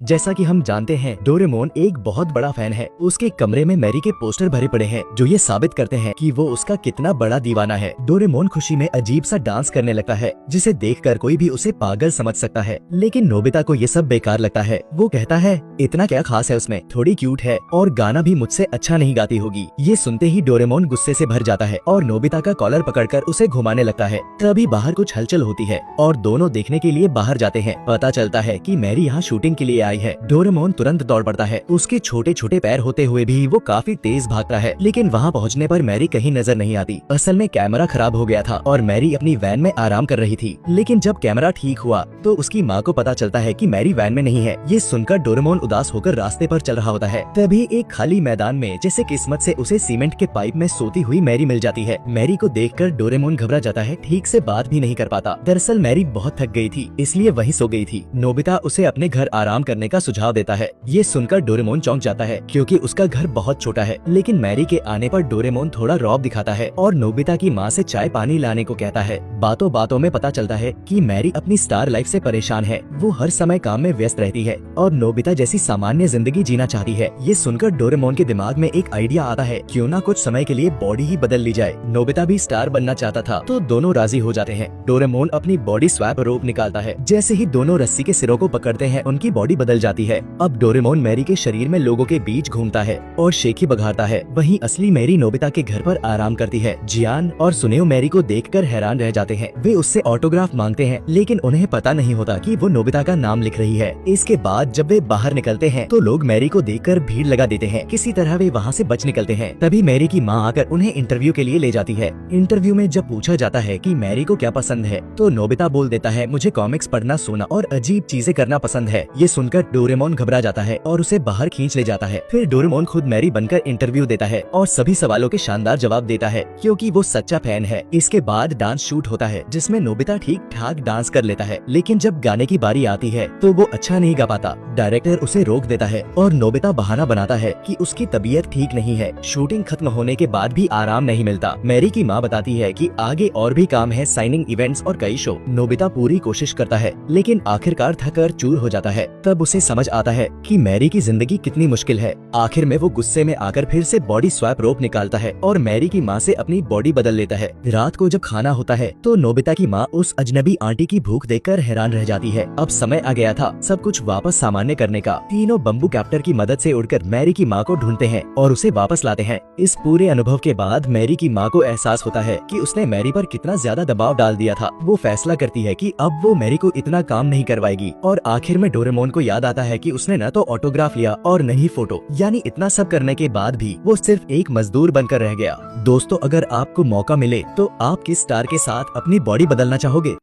जैसा कि हम जानते हैं डोरेमोन एक बहुत बड़ा फैन है। उसके कमरे में मैरी के पोस्टर भरे पड़े हैं जो ये साबित करते हैं कि वो उसका कितना बड़ा दीवाना है। डोरेमोन खुशी में अजीब सा डांस करने लगता है जिसे देखकर कोई भी उसे पागल समझ सकता है, लेकिन नोबिता को ये सब बेकार लगता है। वो कहता है इतना क्या खास है उसमें, थोड़ी क्यूट है और गाना भी मुझसे अच्छा नहीं गाती होगी। ये सुनते ही डोरेमोन गुस्से से भर जाता है और नोबिता का कॉलर पकड़कर उसे घुमाने लगता है। तभी बाहर कुछ हलचल होती है और दोनों देखने के लिए बाहर जाते हैं। पता चलता है कि मैरी यहाँ शूटिंग के लिए आई है। डोरेमोन तुरंत दौड़ पड़ता है। उसके छोटे छोटे पैर होते हुए भी वो काफी तेज भागता है, लेकिन वहाँ पहुँचने पर मैरी कहीं नजर नहीं आती। असल में कैमरा खराब हो गया था और मैरी अपनी वैन में आराम कर रही थी, लेकिन जब कैमरा ठीक हुआ तो उसकी माँ को पता चलता है कि मैरी वैन में नहीं है। ये सुनकर डोरेमोन उदास होकर रास्ते पर चल रहा होता है। तभी एक खाली मैदान में जैसे किस्मत से उसे सीमेंट के पाइप में सोती हुई मैरी मिल जाती है। मैरी को देखकर डोरेमोन घबरा जाता है, ठीक से बात भी नहीं कर पाता। दरअसल मैरी बहुत थक गई थी, इसलिए वहीं सो गई थी। नोबिता उसे अपने घर आराम करने का सुझाव देता है। ये सुनकर डोरेमोन चौंक जाता है क्योंकि उसका घर बहुत छोटा है, लेकिन मैरी के आने पर डोरेमोन थोड़ा रौब दिखाता है और नोबिता की माँ से चाय पानी लाने को कहता है। बातों बातों में पता चलता है कि मैरी अपनी स्टार लाइफ से परेशान है। वो हर समय काम में व्यस्त रहती है और नोबिता जैसी सामान्य जिंदगी जीना चाहती है। ये सुनकर डोरेमोन के दिमाग में एक आइडिया आता है, क्यों ना कुछ समय के लिए बॉडी ही बदल ली जाए। नोबिता भी स्टार बनना चाहता था तो दोनों राजी हो जाते हैं। डोरेमोन अपनी बॉडी स्वैप रोप निकालता है। जैसे ही दोनों रस्सी के सिरों को पकड़ते हैं उनकी बॉडी बदल जाती है। अब डोरेमोन मैरी के शरीर में लोगों के बीच घूमता है और शेखी बघारता है। वहीं असली मैरी नोबिता के घर पर आराम करती है। जियान और सुनेओ मैरी को देखकर हैरान रह जाते हैं। वे उससे ऑटोग्राफ मांगते हैं, लेकिन उन्हें पता नहीं होता कि वो नोबिता का नाम लिख रही है। इसके बाद जब वे बाहर निकलते हैं तो लोग मैरी को देखकर भीड़ लगा देते हैं। किसी तरह वे वहाँ से बच निकलते हैं। तभी मैरी की माँ आकर उन्हें इंटरव्यू के लिए ले जाती है। इंटरव्यू में जब पूछा जाता है कि मैरी को क्या पसंद है तो नोबिता बोल देता है, मुझे कॉमिक्स पढ़ना, सोना और अजीब चीजें करना पसंद है। ये सुनकर डोरेमोन घबरा जाता है और उसे बाहर खींच ले जाता है। फिर डोरेमोन खुद मैरी बनकर इंटरव्यू देता है और सभी सवालों के शानदार जवाब देता है क्योंकि वो सच्चा फैन है। इसके बाद डांस शूट होता है जिसमें नोबिता ठीक ठाक डांस कर लेता है, लेकिन जब गाने की बारी आती है तो वो अच्छा नहीं गा पाता। डायरेक्टर उसे रोक देता है और नोबिता बहाना बनाता है कि उसकी तबीयत ठीक नहीं है। शूटिंग खत्म होने के बाद भी आराम नहीं मिलता। मैरी की माँ बताती है कि आगे और भी काम है, साइनिंग इवेंट्स और कई शो। नोबिता पूरी कोशिश करता है लेकिन आखिरकार थककर चूर हो जाता है। तब उसे समझ आता है कि मैरी की जिंदगी कितनी मुश्किल है। आखिर में वो गुस्से में आकर फिर से बॉडी स्वैप रोप निकालता है और मैरी की माँ से अपनी बॉडी बदल लेता है। रात को जब खाना होता है तो नोबिता की माँ उस अजनबी आंटी की भूख देखकर हैरान रह जाती है। अब समय आ गया था सब कुछ वापस सामान्य करने का। तीनों बम्बू कैप्टर की मदद से उड़कर मैरी की माँ को ढूंढते हैं और उसे वापस लाते हैं। इस पूरे अनुभव के बाद मैरी की माँ को एहसास होता है कि उसने मैरी पर कितना ज्यादा दबाव डाल दिया था। वो फैसला करती है कि अब वो मैरी को इतना काम नहीं करवाएगी और आखिर में डोरेमोन को याद आता है कि उसने न तो ऑटोग्राफ लिया और न ही फोटो। यानी इतना सब करने के बाद भी वो सिर्फ एक मजदूर बनकर रह गया। दोस्तों, अगर आपको मौका मिले तो आप किस स्टार के साथ अपनी बॉडी बदलना चाहोगे?